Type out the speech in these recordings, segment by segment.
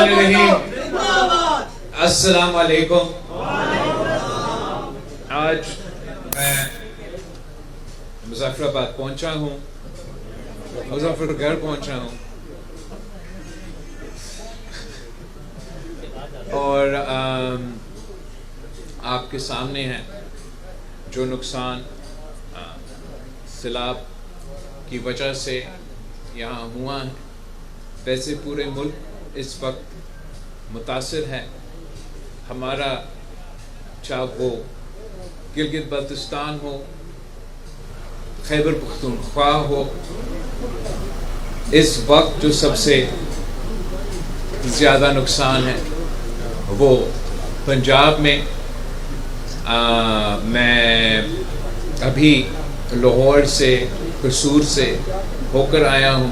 الرحمن الرحیم. السلام علیکم. آج میں مظفر آباد پہنچا ہوں, مظفر گھر پہنچا ہوں, اور آپ کے سامنے ہے جو نقصان سیلاب کی وجہ سے یہاں ہوا ہے. ویسے پورے ملک اس وقت متاثر ہے. ہمارا چاہے وہ گلگت بلتستان ہو, خیبر پختونخوا ہو, اس وقت جو سب سے زیادہ نقصان ہے وہ پنجاب میں. میں ابھی لاہور سے, قصور سے ہو کر آیا ہوں.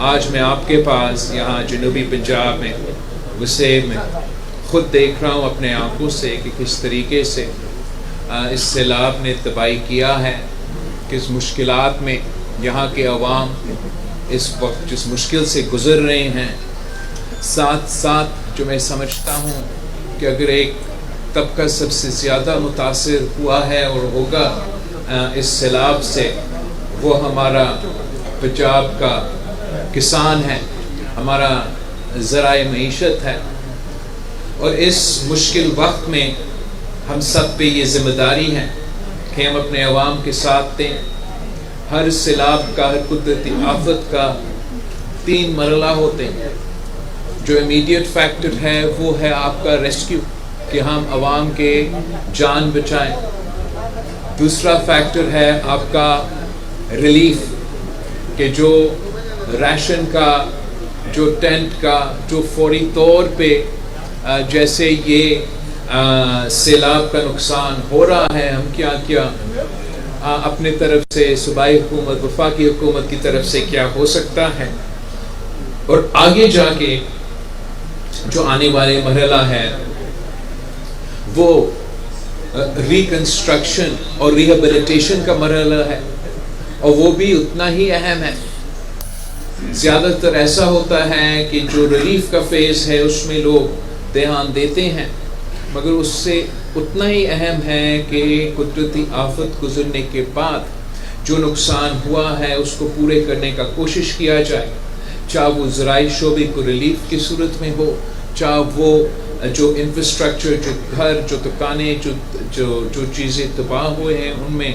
آج میں آپ کے پاس یہاں جنوبی پنجاب میں وسیب میں خود دیکھ رہا ہوں اپنے آنکھوں سے کہ کس طریقے سے اس سیلاب نے تباہی کیا ہے, کس مشکلات میں یہاں کے عوام اس وقت جس مشکل سے گزر رہے ہیں. ساتھ ساتھ جو میں سمجھتا ہوں کہ اگر ایک طبقہ سب سے زیادہ متاثر ہوا ہے اور ہوگا اس سیلاب سے, وہ ہمارا پنجاب کا کسان ہے, ہمارا ذرائع معیشت ہے. اور اس مشکل وقت میں ہم سب پہ یہ ذمہ داری ہے کہ ہم اپنے عوام کے ساتھ دیں. ہر سیلاب کا, ہر قدرتی آفت کا 3 مرحلہ ہوتے ہیں. جو امیڈیٹ فیکٹر ہے وہ ہے آپ کا ریسکیو, کہ ہم عوام کے جان بچائیں. دوسرا فیکٹر ہے آپ کا ریلیف, کہ جو ریشن کا, جو ٹینٹ کا, جو فوری طور پہ جیسے یہ سیلاب کا نقصان ہو رہا ہے, ہم کیا اپنے طرف سے صوبائی حکومت, وفاقی حکومت کی طرف سے کیا ہو سکتا ہے. اور آگے جا کے جو آنے والے مرحلہ ہے وہ ریکنسٹرکشن اور ریہیبلیٹیشن کا مرحلہ ہے, اور وہ بھی اتنا ہی اہم ہے. زیادہ تر ایسا ہوتا ہے کہ جو ریلیف کا فیز ہے اس میں لوگ دھیان دیتے ہیں, مگر اس سے اتنا ہی اہم ہے کہ قدرتی آفت گزرنے کے بعد جو نقصان ہوا ہے اس کو پورے کرنے کا کوشش کیا جائے. چاہے وہ زرعی شعبے کو ریلیف کی صورت میں ہو, چاہے وہ جو انفراسٹرکچر, جو گھر, جو دکانیں, جو چیزیں تباہ ہوئے ہیں ان میں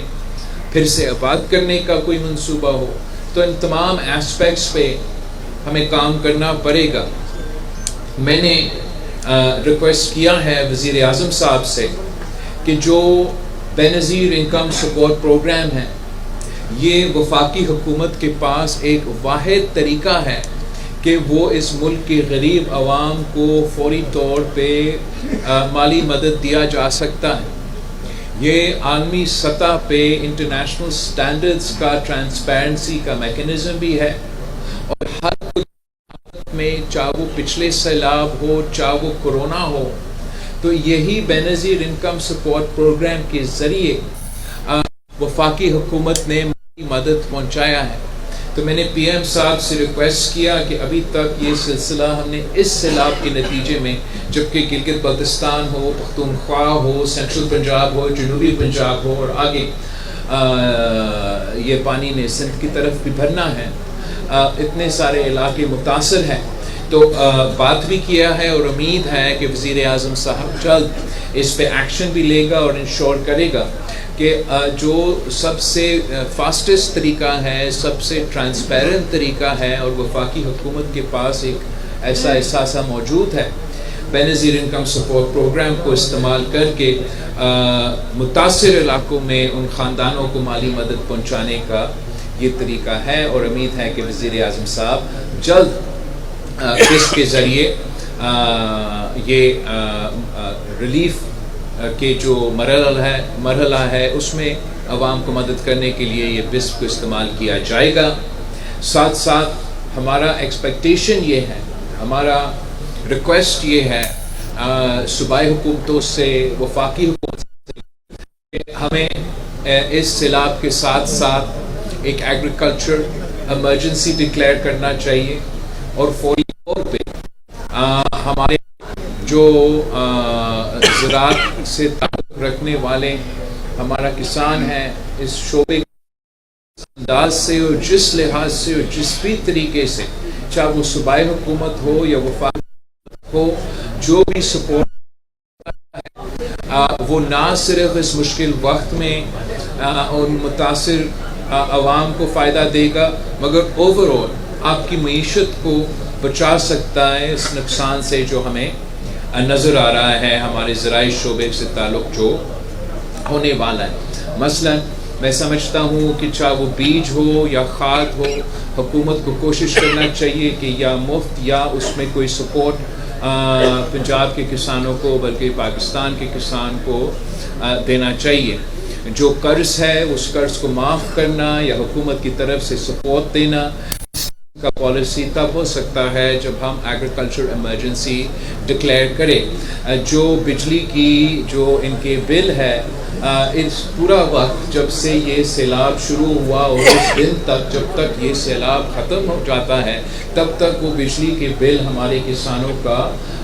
پھر سے آباد کرنے کا کوئی منصوبہ ہو. تو ان تمام ایسپیکٹس پہ ہمیں کام کرنا پڑے گا. میں نے ریکویسٹ کیا ہے وزیر اعظم صاحب سے کہ جو بے نظیر انکم سپورٹ پروگرام ہے, یہ وفاقی حکومت کے پاس ایک واحد طریقہ ہے کہ وہ اس ملک کے غریب عوام کو فوری طور پہ مالی مدد دیا جا سکتا ہے. یہ عالمی سطح پہ انٹرنیشنل سٹینڈرڈز کا ٹرانسپیرنسی کا میکنزم بھی ہے, اور ہر میں چاہے وہ پچھلے سیلاب ہو, چاہے وہ کورونا ہو, تو یہی بے نظیر انکم سپورٹ پروگرام کے ذریعے وفاقی حکومت نے مدد پہنچایا ہے. تو میں نے پی ایم صاحب سے ریکویسٹ کیا کہ ابھی تک یہ سلسلہ ہم نے اس سیلاب کے نتیجے میں, جبکہ گلگت بلتستان ہو, پختونخوا ہو, سینٹرل پنجاب ہو, جنوبی پنجاب ہو, اور آگے یہ پانی نے سندھ کی طرف بھی بھرنا ہے, اتنے سارے علاقے متاثر ہیں. تو بات بھی کیا ہے اور امید ہے کہ وزیر اعظم صاحب جلد اس پہ ایکشن بھی لے گا اور انشور کرے گا کہ جو سب سے فاسٹسٹ طریقہ ہے, سب سے ٹرانسپیرنٹ طریقہ ہے, اور وفاقی حکومت کے پاس ایک ایسا احساسہ موجود ہے, بے نظیر انکم سپورٹ پروگرام کو استعمال کر کے متاثر علاقوں میں ان خاندانوں کو مالی مدد پہنچانے کا یہ طریقہ ہے. اور امید ہے کہ وزیر اعظم صاحب جلد اس کے ذریعے یہ ریلیف کے جو مرحلہ ہے اس میں عوام کو مدد کرنے کے لیے یہ بسپ کو استعمال کیا جائے گا. ساتھ ساتھ ہمارا ایکسپیکٹیشن یہ ہے, ہمارا ریکویسٹ یہ ہے صوبائی حکومتوں سے, وفاقی حکومت سے, کہ ہمیں اس سیلاب کے ساتھ ساتھ ایک ایگریکلچر ایمرجنسی ڈکلیئر کرنا چاہیے, اور فوری طور پہ جو زراعت سے تعلق رکھنے والے ہمارا کسان ہے، اس شعبے انداز سے اور جس لحاظ سے اور جس بھی طریقے سے، چاہے وہ صوبائی حکومت ہو یا وفاقی ہو، جو بھی سپورٹ وہ نہ صرف اس مشکل وقت میں ان متاثر عوام کو فائدہ دے گا، مگر اوور آل آپ کی معیشت کو بچا سکتا ہے اس نقصان سے جو ہمیں نظر آ رہا ہے ہمارے زرعی شعبے سے تعلق جو ہونے والا ہے۔ مثلاً میں سمجھتا ہوں کہ چاہے وہ بیج ہو یا کھاد ہو، حکومت کو کوشش کرنا چاہیے کہ یا مفت یا اس میں کوئی سپورٹ پنجاب کے کسانوں کو بلکہ پاکستان کے کسان کو دینا چاہیے۔ جو قرض ہے اس قرض کو معاف کرنا یا حکومت کی طرف سے سپورٹ دینا کا پالیسی تب ہو سکتا ہے جب ہم ایگریکلچر ایمرجنسی ڈکلیئر کریں۔ جو بجلی کی جو ان کے بل ہے، اس پورا وقت جب سے یہ سیلاب شروع ہوا اور اس دن تک جب تک یہ سیلاب ختم ہو جاتا ہے تب تک وہ بجلی کے بل ہمارے کسانوں کا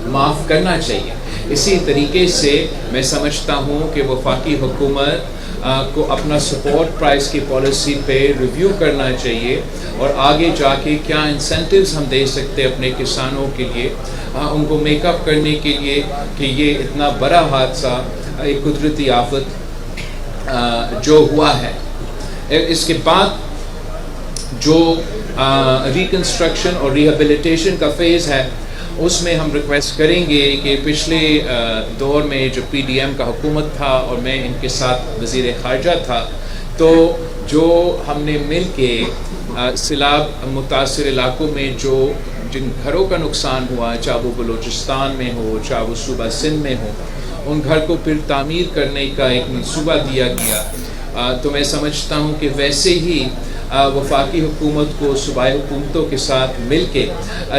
معاف کرنا چاہیے۔ اسی طریقے سے میں سمجھتا ہوں کہ وفاقی حکومت کو اپنا سپورٹ پرائس کی پالیسی پہ ریویو کرنا چاہیے اور آگے جا کے کیا انسینٹیوز ہم دے سکتے اپنے کسانوں کے لیے، ان کو میک اپ کرنے کے لیے کہ یہ اتنا بڑا حادثہ، ایک قدرتی آفت جو ہوا ہے۔ اس کے بعد جو ریکنسٹرکشن اور ریہیبلیٹیشن کا فیز ہے، اس میں ہم ریکویسٹ کریں گے کہ پچھلے دور میں جو پی ڈی ایم کا حکومت تھا اور میں ان کے ساتھ وزیر خارجہ تھا، تو جو ہم نے مل کے سیلاب متاثر علاقوں میں جن گھروں کا نقصان ہوا، چاہے وہ بلوچستان میں ہو چاہے وہ صوبہ سندھ میں ہو، ان گھر کو پھر تعمیر کرنے کا ایک منصوبہ دیا گیا۔ تو میں سمجھتا ہوں کہ ویسے ہی وفاقی حکومت کو صوبائی حکومتوں کے ساتھ مل کے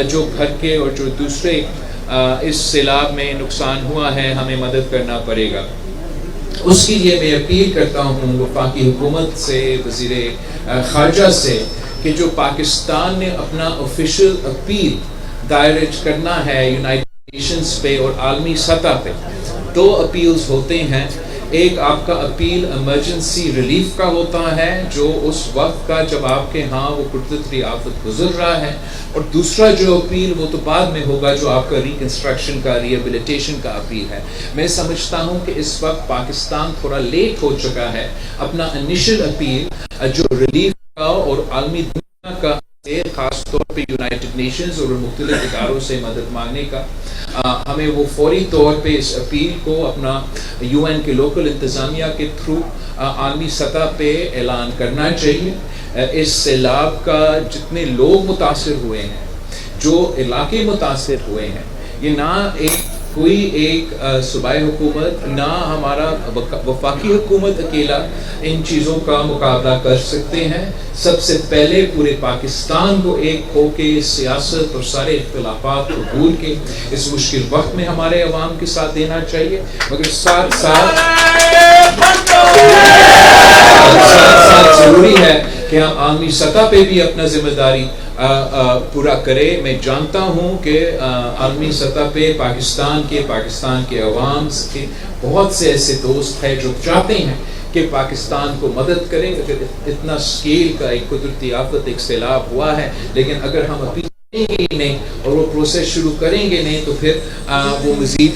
جو گھر کے اور جو دوسرے اس سیلاب میں نقصان ہوا ہے ہمیں مدد کرنا پڑے گا۔ اس کے لیے میں اپیل کرتا ہوں وفاقی حکومت سے، وزیر خارجہ سے، کہ جو پاکستان نے اپنا آفیشیل اپیل دائر کرنا ہے یونائٹڈ نیشنز پہ اور عالمی سطح پہ، دو اپیلز ہوتے ہیں۔ ایک آپ کا اپیل ایمرجنسی ریلیف کا ہوتا ہے جو اس وقت کا جب آپ کے ہاں وہ قدرتی آفت گزر رہا ہے، اور دوسرا جو اپیل وہ تو بعد میں ہوگا جو آپ کا ریکنسٹرکشن کا، ریہیبلیٹیشن کا اپیل ہے۔ میں سمجھتا ہوں کہ اس وقت پاکستان تھوڑا لیٹ ہو چکا ہے اپنا انیشل اپیل جو ریلیف کا اور عالمی دنیا کا، خاص طور پہ یونائٹڈ نیشنز اور مختلف اداروں سے مدد مانگنے کا، ہمیں وہ فوری طور پہ اس اپیل کو اپنا یو این کے لوکل انتظامیہ کے تھرو عالمی سطح پہ اعلان کرنا چاہیے۔ اس سیلاب کا جتنے لوگ متاثر ہوئے ہیں، جو علاقے متاثر ہوئے ہیں، یہ نہ کوئی ایک صوبائی حکومت نہ ہمارا وفاقی حکومت اکیلا ان چیزوں کا مقابلہ کر سکتے ہیں۔ سب سے پہلے پورے پاکستان کو ایک ہو کے سیاست اور سارے اختلافات کو بھول کے اس مشکل وقت میں ہمارے عوام کے ساتھ دینا چاہیے، مگر ساتھ ساتھ ضروری ہے کہ ہم عالمی سطح پہ بھی اپنا ذمہ داری پورا کرے۔ میں جانتا ہوں کہ عالمی سطح پہ پاکستان کے عوام کے بہت سے ایسے دوست ہیں جو چاہتے ہیں کہ پاکستان کو مدد کریں، اگر اتنا سکیل کا ایک قدرتی آفت، ایک سیلاب ہوا ہے، لیکن اگر ہم اپیل کریں گے ہی نہیں اور وہ پروسیس شروع کریں گے نہیں تو پھر وہ مزید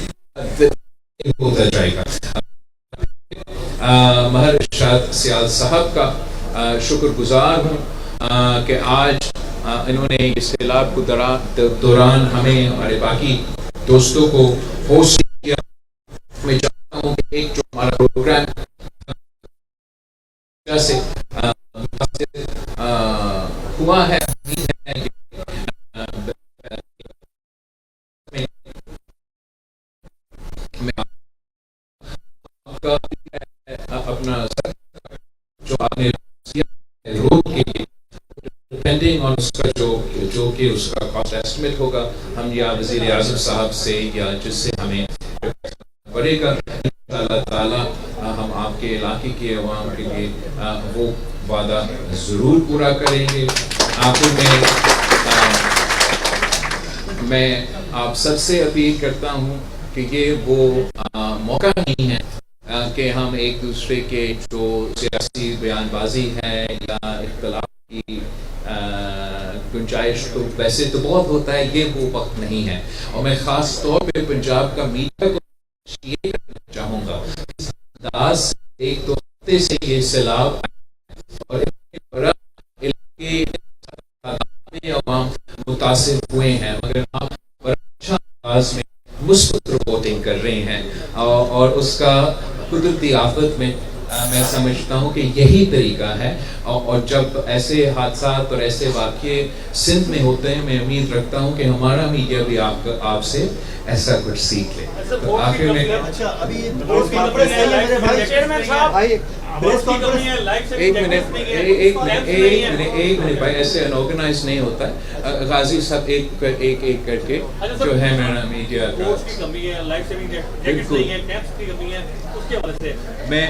ہوتا جائے گا۔ مہر ارشاد سیال صاحب کا شکر گزار ہوں کہ آج انہوں نے اس سیلاب کو دوران ہمیں، ہمارے باقی دوستوں کو ہوسٹ کیا۔ میں چاہتا ہوں کہ ایک جو ہمارا پروگرام سے ہوا ہے، اپنا جو آپ نے روڈ کے لیے ڈیپینڈنگ آن اس کا جو کہ اس کا کاسٹ ایسٹیمیٹ ہوگا، ہم یا وزیر اعظم صاحب سے یا جس سے ہمیں پڑے گا، اللہ تعالیٰ ہم آپ کے علاقے کے عوام کے لیے وہ وعدہ ضرور پورا کریں گے۔ آخر میں آپ سب سے اپیل کرتا ہوں کہ یہ وہ موقع نہیں ہے کہ ہم ایک دوسرے کے جو سیاسی بیان بازی ہے یا اختلاف کی گنجائش تو ویسے تو بہت ہوتا ہے، یہ وہ وقت نہیں ہے. اور میں خاص طور پہ پنجاب کا میڈیا کو یہ کرنا چاہوں گا، اس انداز ایک دو ہفتے سے یہ سیلاب اور علاقے عوام متاثر ہوئے ہیں، مگر آپ بڑا اچھا انداز میں مثبت رپورٹنگ کر رہے ہیں اور اس کا قدرتی آفت میں میں سمجھتا ہوں کہ یہی طریقہ ہے. اور جب ایسے حادثات اور ایسے واقعے سندھ میں ہوتے ہیں، میں امید رکھتا ہوں کہ ہمارا میڈیا بھی آپ سے ایسا کچھ سیکھ لے. تو آخر میں ایک منٹ بھائی، ایسے انآرگنائز نہیں ہوتا ہے. غازی صاحب ایک ایک کر کے جو ہے میرا میڈیا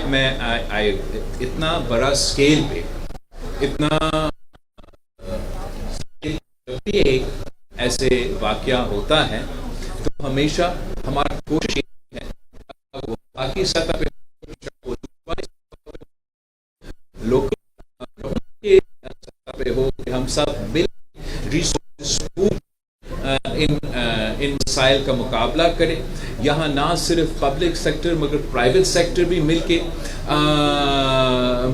میں اتنا بڑا اسکیل پہ اتنا ایک ایسے واقعہ ہوتا ہے تو ہمیشہ ہمارا کوشش ہے باقی سطح پہ لوگوں کے سطح پہ ہو کہ ہم سب مل ریسورسز ان مسائل کا مقابلہ کریں. یہاں نہ صرف پبلک سیکٹر مگر پرائیویٹ سیکٹر بھی مل کے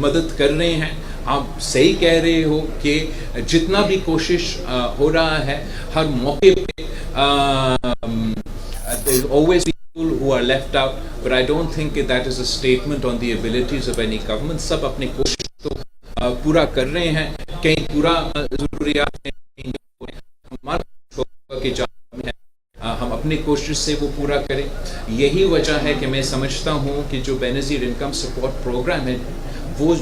مدد کر رہے ہیں. آپ صحیح کہہ رہے ہو کہ جتنا بھی کوشش ہو رہا ہے ہر موقع پہ there is always people who are left out, but I don't think that is a statement on the abilities of any government. سب اپنی کوشش تو پورا کر رہے ہیں، کہیں پورا ضروریات ہمارا کہ ہم اپنی کوشش سے وہ پورا کریں. یہی وجہ ہے کہ میں سمجھتا ہوں کہ جو بے نظیر انکم سپورٹ پروگرام ہے وہ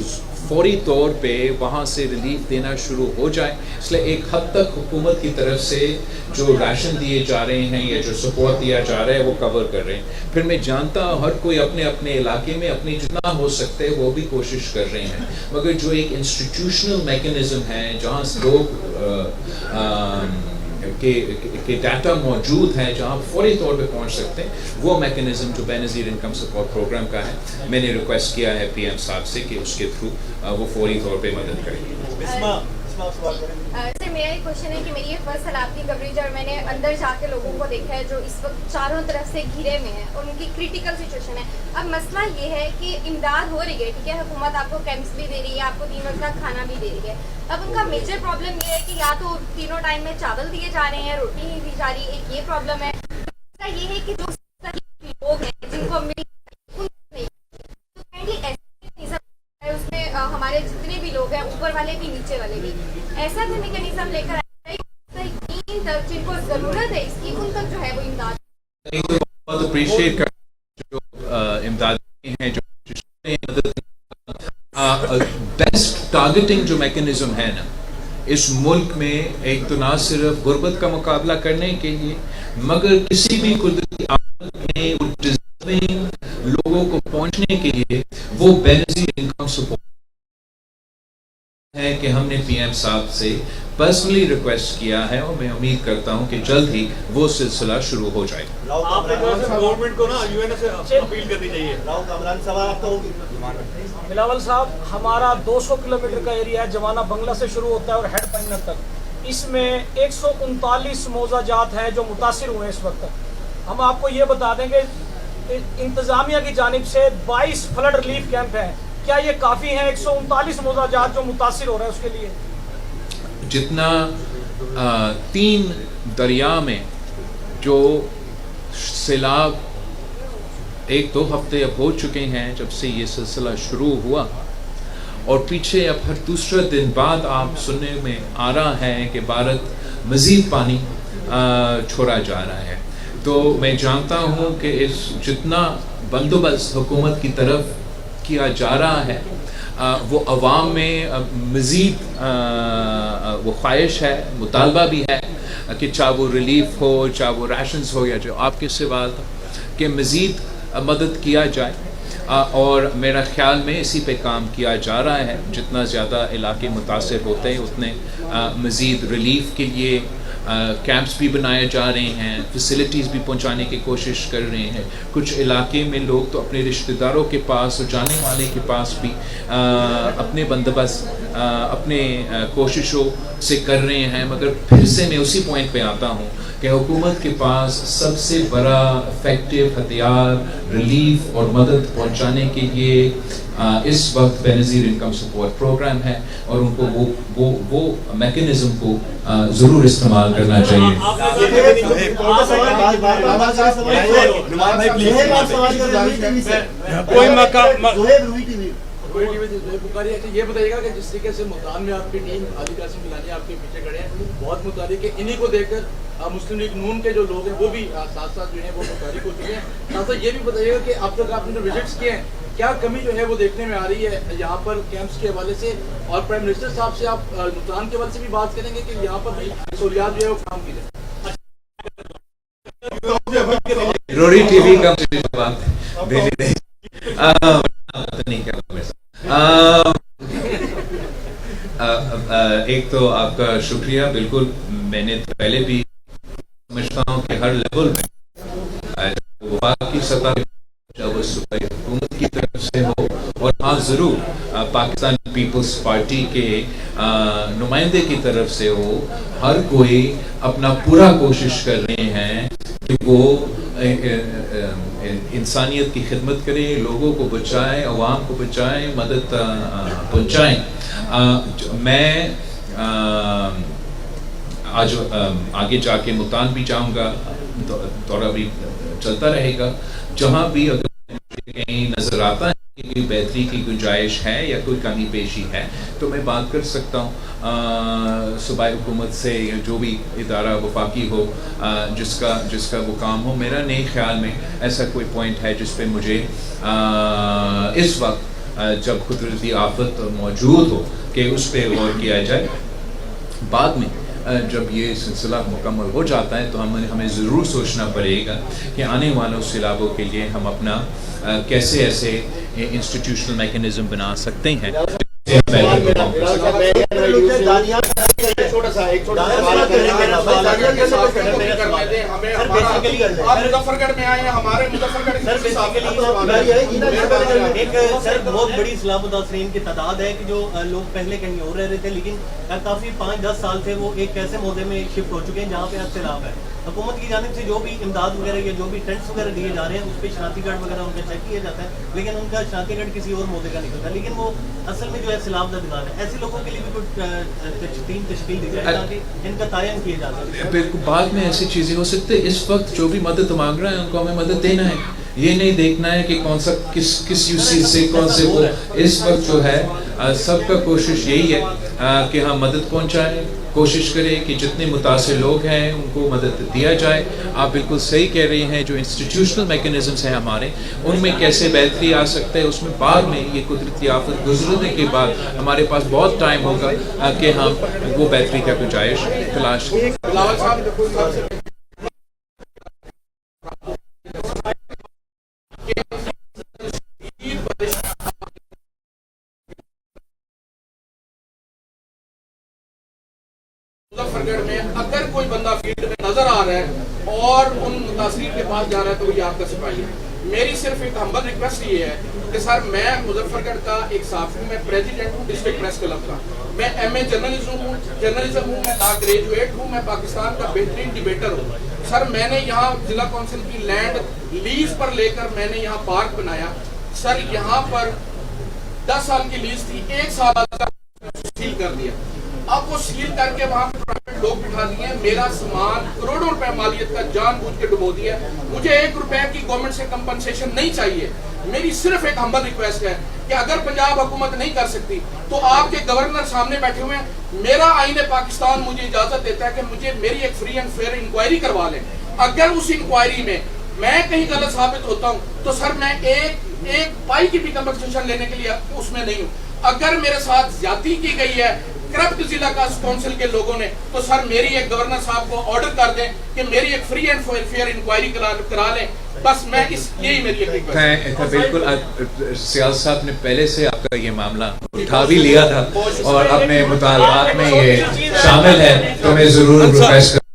فوری طور پہ وہاں سے ریلیف دینا شروع ہو جائے. اس لیے ایک حد تک حکومت کی طرف سے جو راشن دیے جا رہے ہیں یا جو سپورٹ دیا جا رہا ہے وہ کور کر رہے ہیں. پھر میں جانتا ہوں ہر کوئی اپنے اپنے علاقے میں اپنی جتنا ہو سکتے وہ بھی کوشش کر رہے ہیں، مگر جو ایک انسٹیٹیوشنل میکینزم ہے جہاں لوگ کہ ڈیٹا موجود ہے جہاں فوری طور پہ پہنچ سکتے ہیں، وہ میکینزم جو بے نظیر انکم سپورٹ پروگرام کا ہے، میں نے ریکویسٹ کیا ہے پی ایم صاحب سے کہ اس کے تھرو وہ فوری طور پہ مدد کریں. سر میرا ایک کوشچن ہے کہ میری یہ فرسٹ سیلاب کی کوریج اور میں نے اندر جا کے لوگوں کو دیکھا ہے جو اس وقت چاروں طرف سے گھرے ہوئے ہیں اور ان کی کریٹیکل سچویشن ہے. اب مسئلہ یہ ہے کہ امداد ہو رہی ہے، ٹھیک ہے، حکومت آپ کو کیمپس بھی دے رہی ہے، آپ کو 3 وقت کا کھانا بھی دے رہی ہے. اب ان کا میجر پرابلم یہ ہے کہ یا تو تینوں ٹائم میں چاول دیے جا رہے ہیں، روٹی نہیں دی جا رہی. ایک یہ پرابلم ہے. دوسرا یہ ہے کہ جو لوگ ہیں جن کو اس میں ہمارے جتنے بھی لوگ ہیں اوپر والے بھی نیچے والے بھی ایسا بھی میکینزم لے کر آئے جن کو ضرورت ہے اس کی ان تک جو ہے وہ امداد. بہت اپریشیٹ کر جو امداد ہیں جو بیسٹ ٹارگیٹنگ جو میکینزم ہے نا اس ملک میں، ایک تو نہ صرف غربت کا مقابلہ کرنے کے لیے مگر کسی بھی قدرتی آفت میں لوگوں کو پہنچنے کے لیے وہ بے نظیر انکم سپورٹ ہے کہ ہم نے پی ایم صاحب سے پرسنلی ریکویسٹ کیا ہے اور میں امید کرتا ہوں کہ جلد ہی وہ سلسلہ شروع ہو جائے. آپ نے گورنمنٹ کو نا یو این سے اپیل کرنی چاہیے. بلاول صاحب، ہمارا 200 کلومیٹر کا ایریا ہے، جوانہ بنگلہ سے شروع ہوتا ہے اور ہیڈ پائنر تک. اس میں 139 موضوع جات ہیں جو متاثر ہوئے اس وقت. ہم آپ کو یہ بتا دیں گے انتظامیہ کی جانب سے 22 فلڈ ریلیف کیمپ ہیں. کیا یہ کافی ہیں 139 موضوع جات جو متاثر ہو رہے ہیں اس کے لیے؟ جتنا 3 دریا میں جو سیلاب 1-2 ہفتے اب ہو چکے ہیں جب سے یہ سلسلہ شروع ہوا، اور پیچھے اب ہر دوسرا دن بعد آپ سننے میں آ رہا ہے کہ بھارت مزید پانی چھوڑا جا رہا ہے. تو میں جانتا ہوں کہ اس جتنا بندوبست حکومت کی طرف کیا جا رہا ہے وہ عوام میں مزید وہ خواہش ہے، مطالبہ بھی ہے کہ چاہے وہ ریلیف ہو، چاہے وہ ریشنز ہو یا جو آپ کے سوال تھا کہ مزید مدد کیا جائے. اور میرا خیال میں اسی پہ کام کیا جا رہا ہے. جتنا زیادہ علاقے متاثر ہوتے ہیں اتنے مزید ریلیف کے لیے کیمپس بھی بنائے جا رہے ہیں, فیسلٹیز بھی پہنچانے کی کوشش کر رہے ہیں. کچھ علاقے میں لوگ تو اپنے رشتہ داروں کے پاس اور جانے والے کے پاس بھی اپنے بندوبست اپنے کوششوں سے کر رہے ہیں. مگر پھر سے میں اسی پوائنٹ پہ آتا ہوں کہ حکومت کے پاس سب سے بڑا افیکٹو ہتھیار ریلیف اور مدد پہنچانے کے لیے اس وقت بے نظیر انکم سپورٹ پروگرام ہے, اور ان کو وہ میکینزم کو ضرور استعمال کرنا چاہیے. یہ بتائیے گا کہ جس طریقے سے ملتان میں آپ کی ٹیم علی قاسم گیلانی آپ کے پیچھے کھڑے ہیں, بہت متحرک ہے, انہی کو دیکھ کر مسلم لیگ نون کے جو لوگ ہیں وہ بھی ساتھ ساتھ جو ہیں وہ متحرک ہو چکے ہیں. ساتھ ساتھ یہ بھی بتائیے گا کہ اب تک آپ نے جو وزٹس کیے ہیں کیا کمی جو ہے وہ دیکھنے میں آ رہی ہے یہاں پر کیمپس کے حوالے سے, اور پرائم منسٹر صاحب سے آپ ملتان کے حوالے سے بھی بات کریں گے کہ یہاں پر بھی سہولیات جو ہے وہ فراہم کی جائے. روڑی ٹی وی کا بات نہیں کرنا. ایک تو آپ کا شکریہ. بالکل میں نے پہلے بھی سمجھتا ہوں کہ ہر لیول میں وفاق کی سطح حکومت کی طرف سے ہو, اور ہاں ضرور پاکستان پیپلز پارٹی کے نمائندے کی طرف سے ہو, ہر کوئی اپنا پورا کوشش کر رہے ہیں کہ وہ انسانیت کی خدمت کریں, لوگوں کو بچائیں, عوام کو بچائیں, مدد پہنچائیں. میں آج آگے جا کے ملتان بھی جاؤں گا, دورہ بھی چلتا رہے گا. جہاں بھی اگر کہیں نظر آتا ہے کہ کوئی بہتری کی گنجائش ہے یا کوئی کمی پیشی ہے تو میں بات کر سکتا ہوں صوبائی حکومت سے, یا جو بھی ادارہ وفاقی ہو جس کا وہ کام ہو. میرا نہیں خیال میں ایسا کوئی پوائنٹ ہے جس پہ مجھے اس وقت جب قدرتی آفت موجود ہو کہ اس پہ غور کیا جائے. بعد میں جب یہ سلسلہ مکمل ہو جاتا ہے تو ہمیں ضرور سوچنا پڑے گا کہ آنے والوں سیلابوں کے لیے ہم اپنا کیسے ایسے انسٹیٹیوشنل میکینزم بنا سکتے ہیں. بہت بڑی اسلام متاثرین کی تعداد ہے کہ جو لوگ پہلے کہیں اور رہ رہے تھے, لیکن کافی 5-10 سال سے وہ ایک ایسے موضوع میں شفٹ ہو چکے ہیں جہاں پہ سیلاب ہے. حکومت کی جانب سے جو بھی امداد وغیرہ یا جو بھی ٹینٹس وغیرہ دیے جا رہے ہیں اس پہ شناختی کارڈ وغیرہ ان کا چیک کیا جاتا ہے, لیکن ان کا شناختی کارڈ کسی اور موضوع کا نہیں ہوتا, لیکن وہ اصل میں جو ہے سیلاب کا دکان ہے. ایسے لوگوں کے لیے بھی کچھ ٹیم تشکیل دی جائے تاکہ ان کا تعین کیا جا سکے. بالکل بعد میں ایسی چیزیں ہو سکتی ہیں. اس وقت جو بھی مدد مانگ رہے ہیں ان کو ہمیں مدد دینا ہے, یہ نہیں دیکھنا ہے کہ کون سا کس یوسی سے کون سے وہ. اس وقت جو ہے سب کا کوشش یہی ہے کہ ہم مدد پہنچائیں, کوشش کریں کہ جتنے متاثر لوگ ہیں ان کو مدد دیا جائے. آپ بالکل صحیح کہہ رہے ہیں, جو انسٹیٹیوشنل میکینزمس ہیں ہمارے ان میں کیسے بہتری آ سکتے ہیں, اس میں بعد میں یہ قدرتی آفت گزرنے کے بعد ہمارے پاس بہت ٹائم ہوگا کہ ہم وہ بہتری کا گنجائش تلاش کریں. مظفر میں اگر کوئی بندہ فیلڈ میں نظر آ رہا ہے اور ان متاثرین کے پاس جا رہا ہے تو وہ آپ کا سپاہی ہے. میری صرف ایک ہمبل ریکویسٹ یہ ہے کہ سر میں مظفر گڑھ کا ایک صحافی ہوں, میں پریزیڈنٹ ہوں ڈسٹرکٹ پریس کلب کا, میں ایم اے جرنلزم ہوں, میں لا گریجویٹ ہوں, میں پاکستان کا بہترین ڈیبیٹر ہوں. سر میں نے یہاں ضلع کونسل کی لینڈ لیز پر لے کر میں نے یہاں پارک بنایا. سر یہاں پر 10 سال کی لیز تھی, 1 سال سیل کر دیا. اب وہ سیل کر کے وہاں پہ پرائیویٹ لوگ بٹھا دیے ہیں, میرا سامان کروڑوں روپے مالیت کا جان بوجھ کے ڈبو دیا. مجھے 1 روپے کی گورنمنٹ سے کمپنسیشن نہیں چاہیے. میری صرف ایک ہمبل ریکویسٹ ہے کہ اگر پنجاب حکومت نہیں کر سکتی تو آپ کے گورنر سامنے بیٹھے ہوئے ہیں, میرا آئین پاکستان مجھے اجازت دیتا ہے کہ مجھے میری ایک فری اینڈ فیئر انکوائری کروا لیں. اگر اس انکوائری میں میں کہیں غلط ثابت ہوتا ہوں تو سر میں ایک پائی کی بھی کمپنسیشن لینے کے لیے اس میں نہیں ہوں. اگر میرے ساتھ زیادتی کی گئی ہے کرپٹ ضلع کا کونسل کے لوگوں نے تو سر میری ایک گورنر صاحب کو آرڈر کر دیں کہ میری ایک فری اینڈ فیئر انکوائری کرا لیں. بس میں یہی میری ایک بالکل. سیال صاحب نے پہلے سے آپ کا یہ معاملہ اٹھا بھی لیا تھا اور اپنے مطالبات میں یہ شامل ہے, تو میں ضرور ریکویسٹ